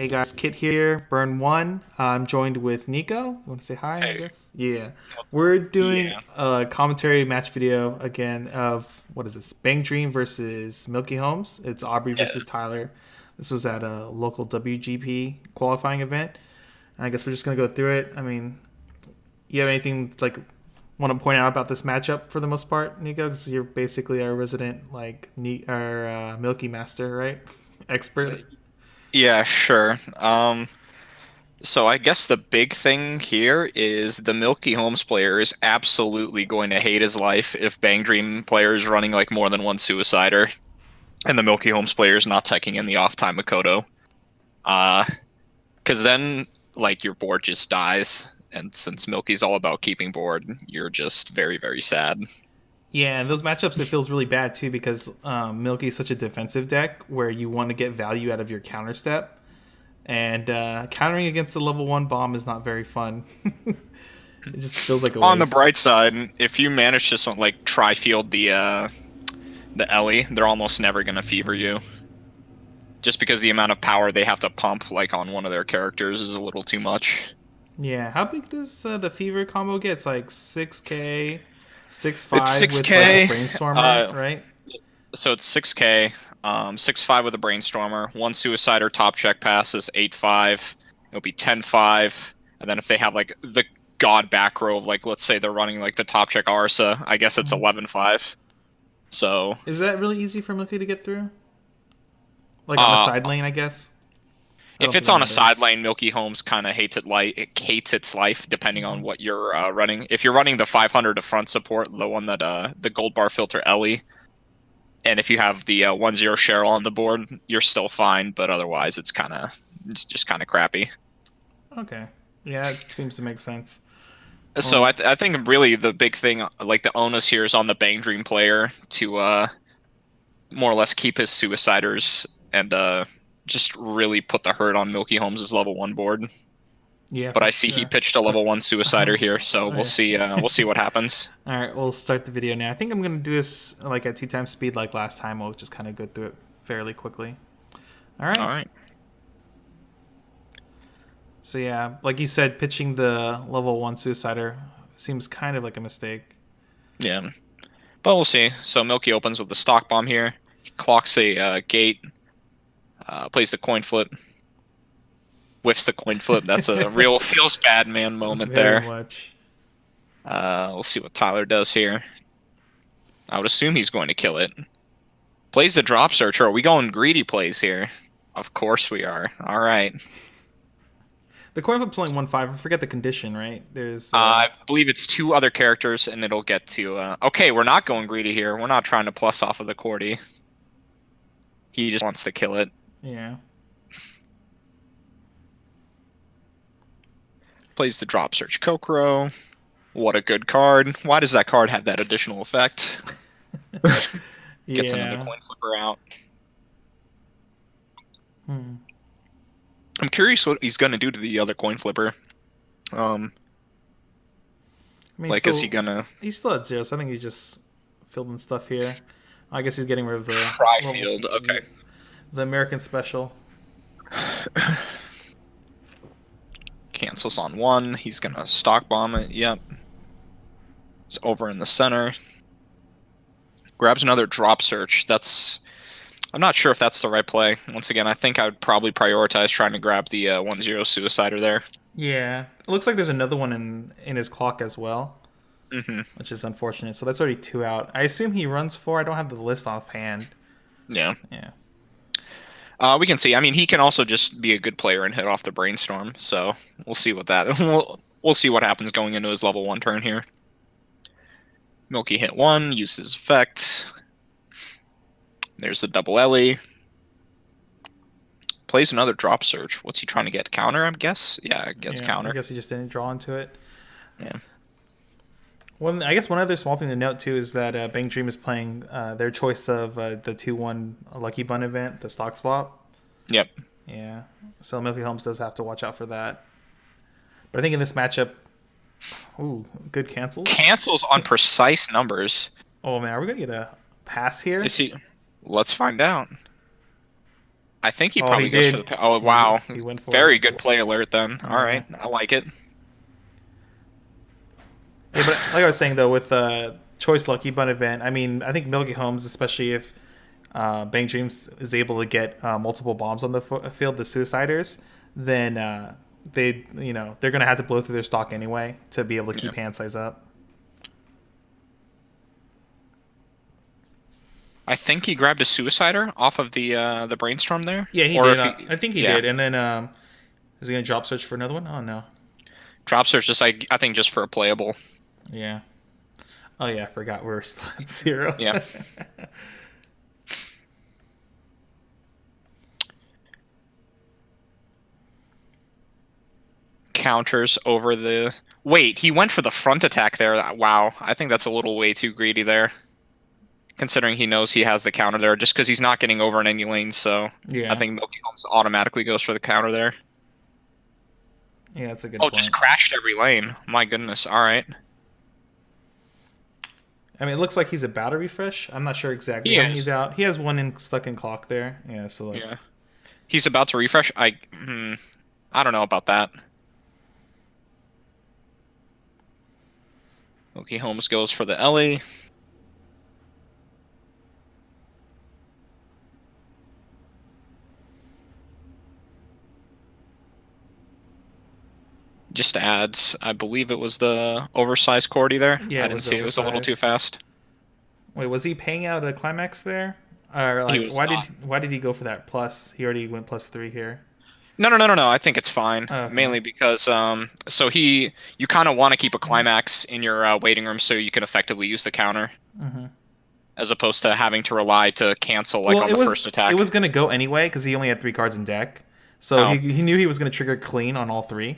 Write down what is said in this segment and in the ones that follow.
Hey guys, Kit here, Burn One. I'm joined with Nico. You want to say hi, I Hey, guess? Yeah. We're doing yeah, a commentary match video again of, what is this? Bang Dream versus Milky Holmes. It's Aubrey yeah. versus Tyler. This was at a local WGP qualifying event. And I guess we're just going to go through it. I mean, you have anything like want to point out about this matchup for the most part, Nico? Because you're basically our resident Milky master, right? Expert. Yeah, sure. So I guess the big thing here is the Milky Holmes player is absolutely going to hate his life if Bang Dream player is running like more than one Suicider, and the Milky Holmes player is not taking in the off time Makoto. Uh, because then like your board just dies, and since Milky's all about keeping board, you're just very, very sad. Yeah, and those matchups it feels really bad too because Milky is such a defensive deck where you want to get value out of your counter step, and countering against a level one bomb is not very fun. It just feels like a On the waste. bright side, if you manage to like try field the Ellie, they're almost never gonna fever you. Just because the amount of power they have to pump like on one of their characters is a little too much. Yeah, how big does the fever combo get? It's like 6K, six It's five with like a 6K. brainstormer, right? So it's 6K. 6-5 with a brainstormer. One suicide or top check pass is 8-5. It'll be 10-5. And then if they have like the god back row of like let's say they're running like the top check Arsa, I guess it's Mhm. 11-5. So Is that really easy for Milky to get through? Like on a uh side lane, I guess. I don't if think it's that on a side matters. lane, Milky Holmes kind of hates it like it hates its life, depending on Mhm. what you're running. If you're running the 500 to front support, the one that the gold bar filter Ellie, and if you have the 1-0 Cheryl on the board, you're still fine. But otherwise, it's just kind of crappy. Okay. Yeah, it seems to make sense. So Well, I think really the big thing, like the onus here, is on the Bang Dream player to more or less keep his suiciders and just really put the hurt on Milky Holmes' level one board. yeah, But for I see he sure. pitched a level one suicider here, so Oh, yeah. we'll see what happens. All right, we'll start the video now. I think I'm gonna do this like at two times speed, like last time. We'll just kind of go through it fairly quickly. All All right. right. So yeah, like you said, pitching the level one suicider seems kind of like a mistake. Yeah. But we'll see. So Milky opens with the stock bomb here. He clocks a gate, plays the coin flip, whiffs the coin flip. That's a real feels bad man moment Very there. much. We'll see what Tyler does here. I would assume he's going to kill it. Plays the drop searcher. Are we going greedy plays here? Of course we are. All right. The coin flip's only 1/5. I forget the condition, right? There's I believe it's two other characters, and it'll get to. Okay, we're not going greedy here. We're not trying to plus off of the Cordy. He just wants to kill it. yeah. Plays the drop search Kokoro. What a good card. Why does that card have that additional effect? Gets another Yeah. coin flipper out. Hmm. I'm curious what he's going to do to the other coin flipper. Um, I mean, like, is he gonna he's still at zero, so I think he's just filling stuff here. I guess he's getting rid of the try level, field? Okay. the American special. Cancels on one. He's gonna stock bomb it. Yep. It's over in the center. Grabs another drop search. I'm not sure if that's the right play. Once again, I think I would probably prioritize trying to grab the 1-0 suicider there. Yeah, it looks like there's another one in his clock as well, Hmm. which is unfortunate. So that's already two out. I assume he runs four. I don't have the list offhand. Yeah. Yeah. We can see. I mean, he can also just be a good player and hit off the brainstorm. So we'll see what that. We'll see what happens going into his level one turn here. Milky hit one, uses effect. There's the double Ellie. Plays another drop search. What's he trying to get? Counter, I guess? Yeah, gets Yeah, I counter. guess he just didn't draw into it. Yeah. I guess one other small thing to note too is that Bang Dream is playing their choice of the 2-1 Lucky Bun event, the stock swap. Yep. Yeah, so Milky Holmes does have to watch out for that. But I think in this matchup, ooh, good cancels. Cancels on precise numbers. Oh man, are we gonna get a pass here? Is he? Let's find out. I think he Oh, he probably goes for did. the. Oh wow, He went for very it. good play alert then. All Yeah. right, I like it. Yeah, but like I was saying though, with choice lucky bun event, I mean, I think Milky Holmes, especially if Bang Dreams is able to get multiple bombs on the field, the Suiciders, then they're gonna have to blow through their stock anyway to be able to Yeah. keep hand size up. I think he grabbed a suicider off of the brainstorm there, Yeah, he or did. if he, I think he yeah, did. And then is he gonna drop search for another one? Oh no. drop search just I think just for a playable. Yeah. Oh yeah, I forgot we're still at 0. Yeah. Counters over the. Wait, he went for the front attack there. Wow, I think that's a little way too greedy there. Considering he knows he has the counter there, just because he's not getting over in any lanes, so I Yeah. think Milky Holmes automatically goes for the counter there. Yeah, that's a good Oh, point. just crashed every lane. My goodness. All right. I mean, it looks like he's about to refresh. I'm not sure exactly He how many is. he's out. He has one stuck in clock there. Yeah, so like, Yeah. He's about to refresh. I don't know about that. Milky Holmes goes for the Ellie. Just adds, I believe it was the oversized Cordy there. Yeah, I it didn't was see it. It was a little oversized. too fast. Wait, was he paying out a climax there? Or He like, was not. why did he go for that plus? He already went +3 here. No. I think it's fine. Oh, okay. Mainly because so you kind of want to keep a climax in your waiting room so you can effectively use the counter, Mm-hmm. as opposed to having to rely to cancel like Well, on the first attack. it was gonna go anyway because he only had 3 cards in deck, so Oh. he knew he was gonna trigger clean on all 3.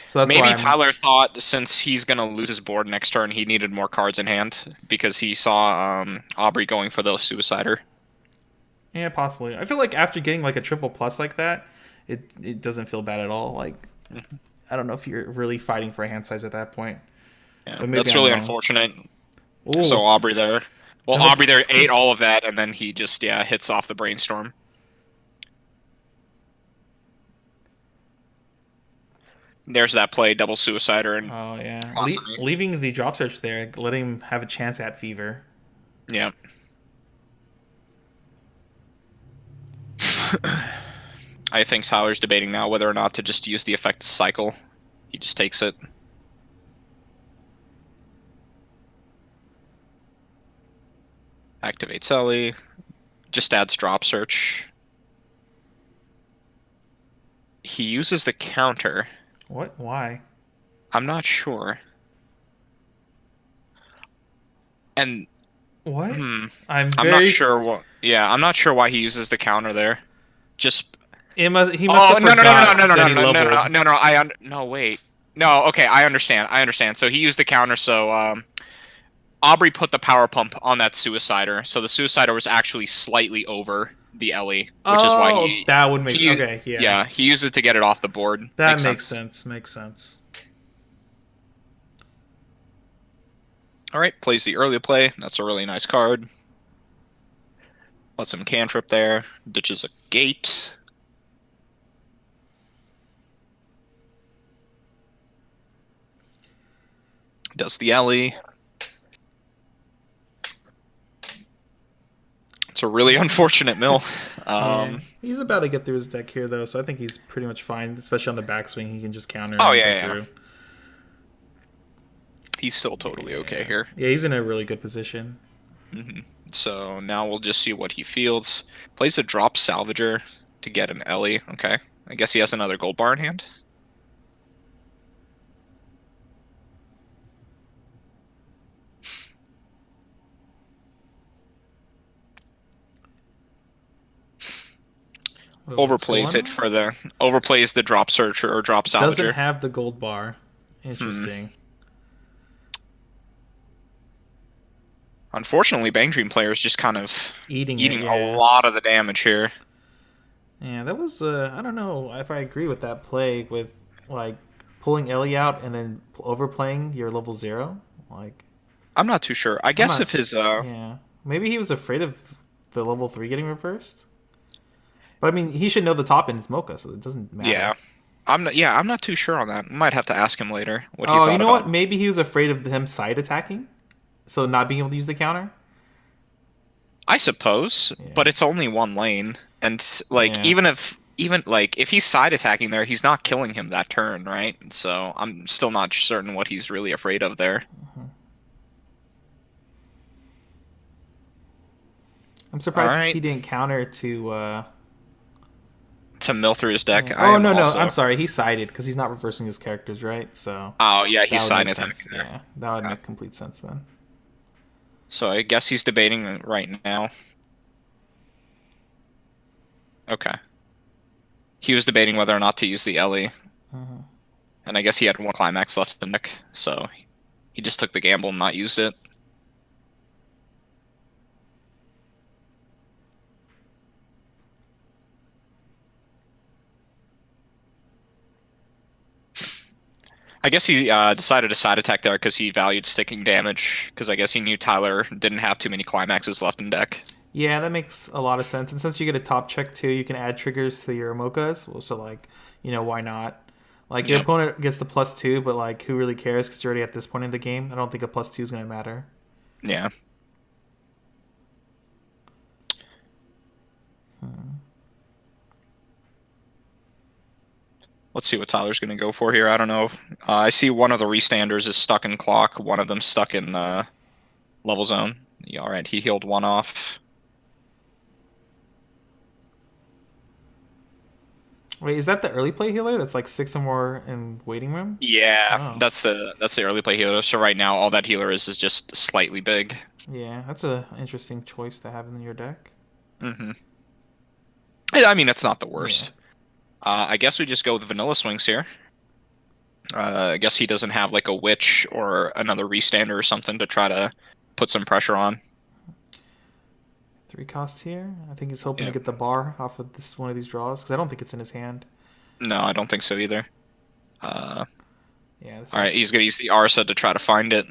So that's why Maybe I'm, Tyler thought since he's gonna lose his board next turn, he needed more cards in hand because he saw Aubrey going for the suicider. yeah, possibly. I feel like after getting like a triple plus like that, it doesn't feel bad at all. Like, I don't know if you're really fighting for a hand size at that point. Yeah, But maybe that's I'm really wrong. unfortunate. Ooh. So Aubrey there. Well, Double- Aubrey there ate all of that, and then he just hits off the brainstorm. There's that play, double suicider, and Oh yeah, Awesome. leaving the drop search there, letting him have a chance at fever. yeah. I think Tyler's debating now whether or not to just use the effect cycle. He just takes it. Activates Ellie. Just adds drop search. He uses the counter. What? Why? I'm not sure. And What? I'm I'm not sure what. Yeah, I'm not sure why he uses the counter there. Just He must oh have no no no no forgot no no that no he no no no leveled. no no no wait no okay I understand. So he used the counter. So Aubrey put the power pump on that suicider. So the suicider was actually slightly over the Ellie, which is why he that would make he, okay. Yeah, yeah he used it to get it off the board. that makes sense. Makes sense. All right, plays the early play. That's a really nice card. Lets him cantrip there. Ditches a gate. Does the Ellie. It's a really unfortunate mill. Yeah. He's about to get through his deck here though, so I think he's pretty much fine. Especially on the backswing, he can just counter. Oh, and yeah, go yeah. through. He's still totally okay here. Yeah, he's in a really good position. So now we'll just see what he fields. Plays a drop salvager to get an Ellie. Okay. I guess he has another gold bar in hand. Overplays it for the overplays the drop searcher or drop salvager. Doesn't have the gold bar. Interesting. Unfortunately, Bang Dream players just kind of Eating a lot of the damage here. Yeah, that was I don't know if I agree with that play with like pulling Ellie out and then overplaying your level 0. Like I'm not too sure. I guess if his yeah, maybe he was afraid of the level 3 getting reversed. But I mean, he should know the top end is Mocha, so it doesn't Yeah. matter. I'm not too sure on that. Might have to ask him later what he Oh, you thought know about what? it. Maybe he was afraid of him side attacking, so not being able to use the counter. I suppose, Yeah, but it's only one lane, and like yeah. even like if he's side attacking there, he's not killing him that turn, right? So I'm still not certain what he's really afraid of there. I'm All surprised right, he didn't counter to. to mill through his deck. Yeah. I Oh am no, no, I'm also. sorry. He sided because he's not reversing his characters, right? So Oh yeah, that he's would side make attacking sense. there. Yeah, that would Okay. make complete sense then. So I guess he's debating right now. Okay. He was debating whether or not to use the Ellie, Uh-huh. and I guess he had one climax left in the deck, so he just took the gamble and not used it. I guess he decided to side attack there because he valued sticking damage, because I guess he knew Tyler didn't have too many climaxes left in deck. Yeah, that makes a lot of sense. And since you get a top check too, you can add triggers to your Mochas. Well, so like, why not? Like your Yep. opponent gets the +2, but like, who really cares? Because you're already at this point in the game. I don't think a +2 is gonna matter. Yeah. Let's see what Tyler's going to go for here. I don't know. I see one of the restanders is stuck in clock. One of them stuck in level zone. Yeah, all right, he healed one off. Wait, is that the early play healer? That's like 6 or more in waiting room. Yeah, Oh, that's the early play healer. So right now, all that healer is just slightly big. yeah, that's a interesting choice to have in your deck. Hmm. I mean, it's not the Yeah. worst. I guess we just go with vanilla swings here. I guess he doesn't have like a witch or another restander or something to try to put some pressure on. 3 costs here. I think he's hoping to Yeah. get the bar off of this one of these draws because I don't think it's in his hand. No, I don't think so either. Yeah. This All right, is, he's gonna use the Arsa to try to find it.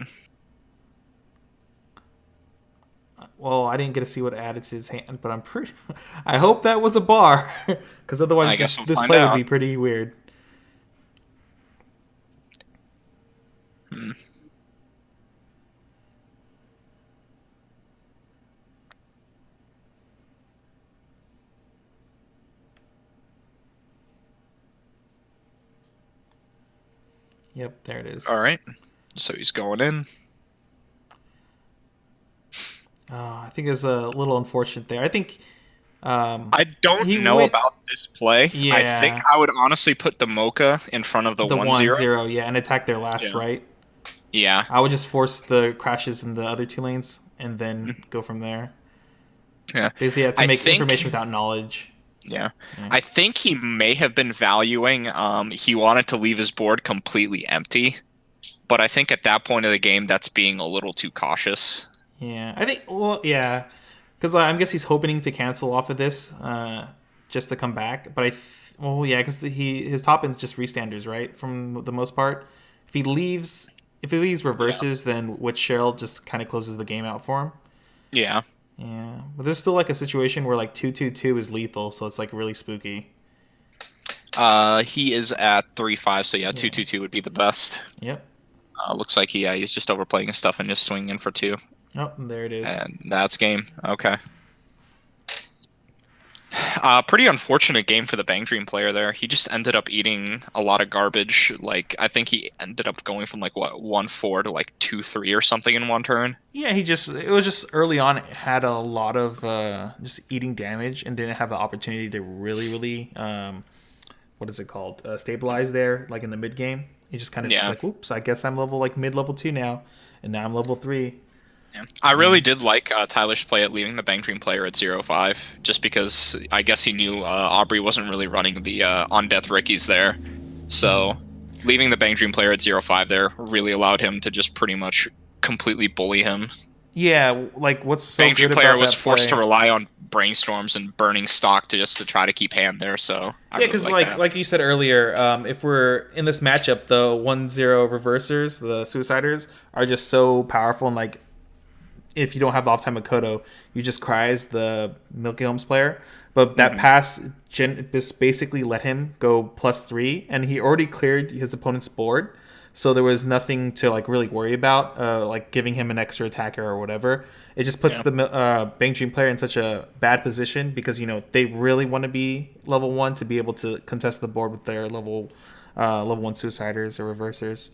well, I didn't get to see what added to his hand, but I'm pretty. I hope that was a bar because I otherwise guess we'll this find play would out. be pretty weird. Hmm. Yep, there it is. All right, so he's going in. I think it's a little unfortunate there. I think I don't he know went. about this play. I think Yeah, I would honestly put the Mocha in front of the the 1-0. 1-0. Yeah, and attack their last Yeah. right. Yeah. I would just force the crashes in the other 2 lanes and then Mhm. go from there. Yeah. Basically, you have to I make think. information without knowledge. Yeah. Yeah. I think he may have been valuing. He wanted to leave his board completely empty, but I think at that point of the game, that's being a little too cautious. Yeah, I think. Well, yeah, because I guess he's hoping to cancel off of this, just to come back. But well, yeah, because his top end's just restanders, right? From the most part, if he leaves Yeah. reverses, then Witch Cheryl just kind of closes the game out for him. Yeah. Yeah, but there's still like a situation where like 2/2/2 is lethal, so it's like really spooky. He is at 3-5, so yeah, Yeah. 2-2-2 would be the best. Yep. Looks like he's just overplaying his stuff and just swinging in for 2. Oh, there it is. And that's game. Okay. Pretty unfortunate game for the Bang Dream player there. He just ended up eating a lot of garbage. Like, I think he ended up going from like what 1-4 to like 2-3 or something in one turn. Yeah, it was just early on, it had a lot of just eating damage and didn't have the opportunity to really, what is it called? Stabilize there, like in the mid game. He just kind of Yeah. like, whoops, I guess I'm mid level 2 now, and now I'm level 3. Yeah. I really did like Tyler's play at leaving the Bang Dream player at 0-5, just because I guess he knew Aubrey wasn't really running the on death Rickies there. So leaving the Bang Dream player at 0-5 there really allowed him to just pretty much completely bully him. Yeah, like what's so Bang Dream good player about was that forced to play? rely on brainstorms and burning stock to try to keep hand there. So I Yeah, really because like that. like you said earlier, if we're in this matchup, the 1-0 reversers, the suiciders, are just so powerful and like if you don't have the off time of Kodo, you just cry as the Milky Holmes player. But that pass just basically let him go +3, and he already cleared his opponent's board, so there was nothing to like really worry about, like giving him an extra attacker or whatever. It just puts the Bang Dream player in such a bad position because they really want to be level 1 to be able to contest the board with their level 1 suiciders or reversers.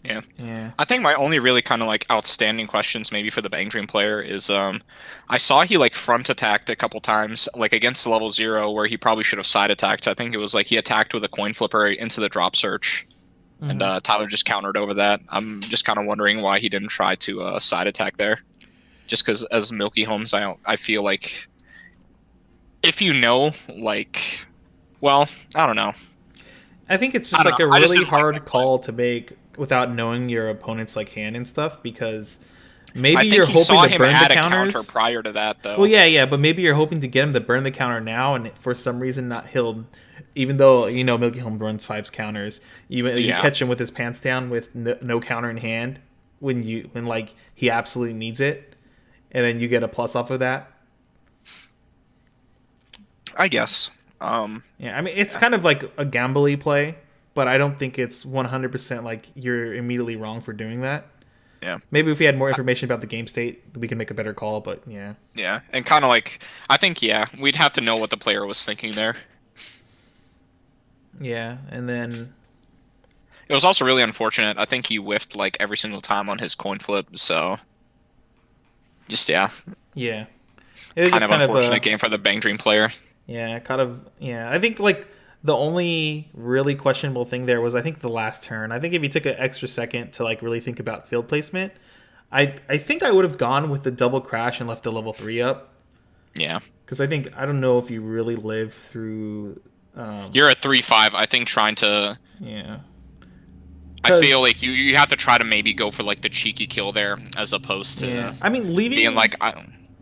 Yeah. I think my only really kind of like outstanding questions maybe for the Bang Dream player is I saw he like front attacked a couple times like against level 0 where he probably should have side attacked. I think it was like he attacked with a coin flipper into the drop search, and Tyler just countered over that. I'm just kind of wondering why he didn't try to side attack there. Just because as Milky Holmes, I feel like if like, well, I don't know. I think it's just like a really hard call to make without knowing your opponent's like hand and stuff, because maybe you're hoping to burn the counters counter prior to that though. Well, yeah, but maybe you're hoping to get him to burn the counter now, and for some reason he'll, even though Milky Holmes runs 5's counters, you catch him with his pants down with no counter in hand when like he absolutely needs it, and then you get a plus off of that. I guess. Yeah, I mean it's kind of like a gambly play, but I don't think it's 100% like you're immediately wrong for doing that. Yeah. Maybe if we had more information about the game state, we could make a better call, but yeah. Yeah, and kind of like, I think, we'd have to know what the player was thinking there. Yeah, and then... It was also really unfortunate. I think he whiffed like every single time on his coin flip, so... Just, yeah. Yeah. It was kind of unfortunate game for the Bang Dream player. Yeah, I think like the only really questionable thing there was I think the last turn. I think if you took an extra second to like really think about field placement, I think I would have gone with the double crash and left the level 3 up. Yeah. Because I don't know if you really live through... You're at 3-5. I think trying to... Yeah. I feel like you have to try to maybe go for like the cheeky kill there as opposed to... Yeah. I mean, leaving... Being like...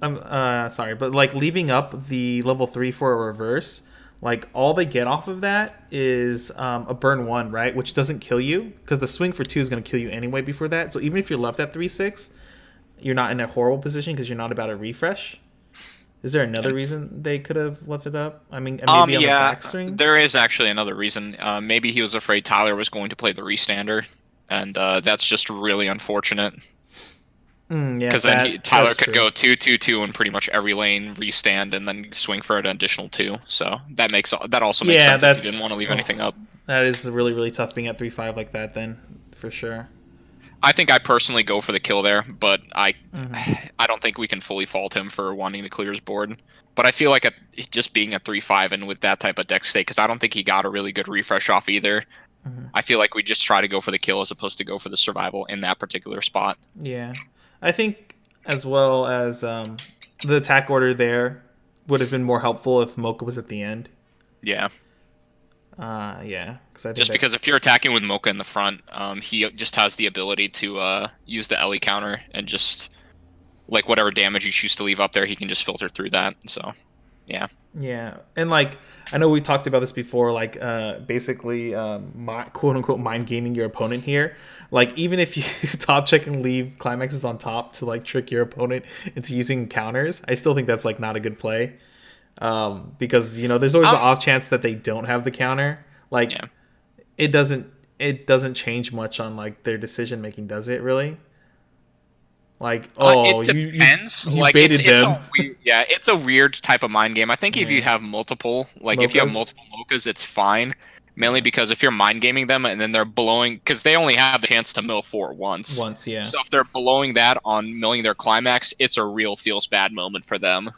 I'm sorry, but like leaving up the level 3 for a reverse, like all they get off of that is a burn 1, right? Which doesn't kill you because the swing for 2 is going to kill you anyway before that. So even if you're left at 3-6, you're not in a horrible position because you're not about to refresh. Is there another reason they could have left it up? I mean, maybe on the backstring? There is actually another reason. Maybe he was afraid Tyler was going to play the restander, and that's just really unfortunate. Because then Tyler could go 2-2-2 in pretty much every lane, restand, and then swing for an additional 2. So that also makes sense if you didn't want to leave anything up. That is really, really tough being at 3-5 like that then, for sure. I think I personally go for the kill there, but I don't think we can fully fault him for wanting to clear his board. But I feel like just being at 3-5 and with that type of deck state, because I don't think he got a really good refresh off either. I feel like we just try to go for the kill as opposed to go for the survival in that particular spot. Yeah. I think as well as the attack order there would have been more helpful if Mocha was at the end. Yeah. Yeah. Because if you're attacking with Mocha in the front, he just has the ability to use the Ellie counter and just like whatever damage you choose to leave up there, he can just filter through that. So, yeah. Yeah, and like I know we talked about this before, like basically quote unquote mind gaming your opponent here. Like even if you top check and leave climaxes on top to like trick your opponent into using counters, I still think that's like not a good play. Because there's always an off chance that they don't have the counter. Like it doesn't change much on like their decision making, does it really? Like it depends. You baited them. It's a weird type of mind game. I think if you have multiple, like if you have multiple Mochas, it's fine. Mainly because if you're mind gaming them and then they're blowing, because they only have the chance to mill 4 once. Yeah. So if they're blowing that on milling their climax, it's a real feels bad moment for them.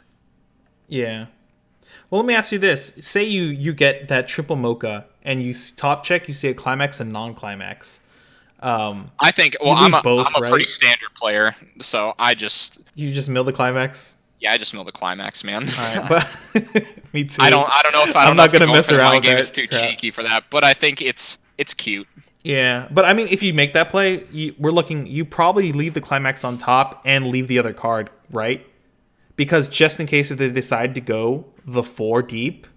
Yeah. Well, let me ask you this: say you get that triple Mocha and you top check, you see a climax and non-climax. I think. Well, I'm a pretty standard player, so you just mill the climax. Yeah, I just mill the climax, man. All right, but me too. I don't know if I'm not gonna mess around with that. It's too cheeky for that, but I think it's cute. Yeah, but I mean, if you make that play, you probably leave the climax on top and leave the other card, right? Because just in case if they decide to go the 4 deep,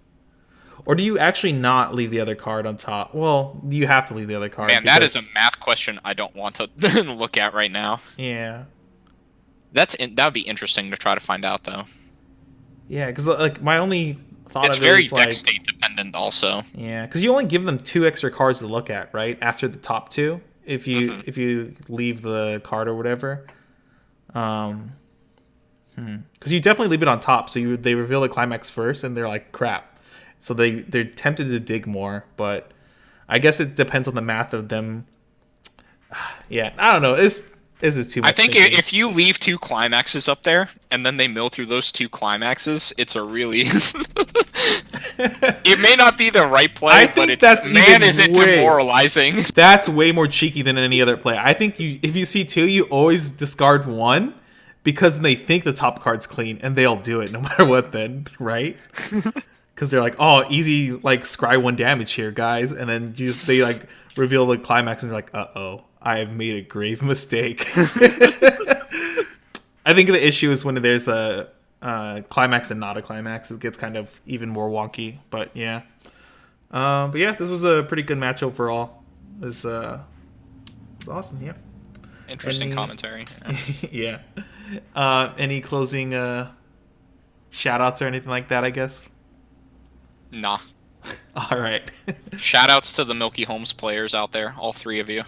or do you actually not leave the other card on top? Well, you have to leave the other card. Man, that is a math question I don't want to look at right now. Yeah. That would be interesting to try to find out though. Yeah, because like my only thought It's of it very is deck like, state dependent also. yeah, because you only give them 2 extra cards to look at, right? After the top two, Hmm. if you leave the card or whatever. Um, because you definitely leave it on top, so they reveal the climax first, and they're like crap. So they're tempted to dig more, but I guess it depends on the math of them. Yeah, I don't know. This is too I much think thinking. if you leave 2 climaxes up there and then they mill through those 2 climaxes, it's a really it may not be the right play, I but think it's that's man even is it way demoralizing. that's way more cheeky than any other play. I think if you see two, you always discard one because they think the top card's clean and they'll do it no matter what. Then right? Because they're like, oh, easy, like scry 1 damage here, guys, and then they like reveal the climax and they're like, oh, I have made a grave mistake. I think the issue is when there's a climax and not a climax, it gets kind of even more wonky. But yeah, but yeah, this was a pretty good match overall. It was awesome. Yeah. Interesting Any, commentary. Yeah. yeah. Any closing shout outs or anything like that, I guess? Nah. All right. Shout outs to the Milky Holmes players out there, all 3 of you.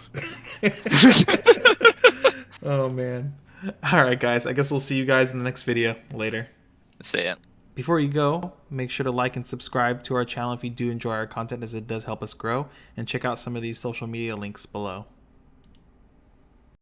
Oh, man. All right, guys. I guess we'll see you guys in the next video later. See it. Before you go, make sure to like and subscribe to our channel if you do enjoy our content, as it does help us grow, and check out some of these social media links below.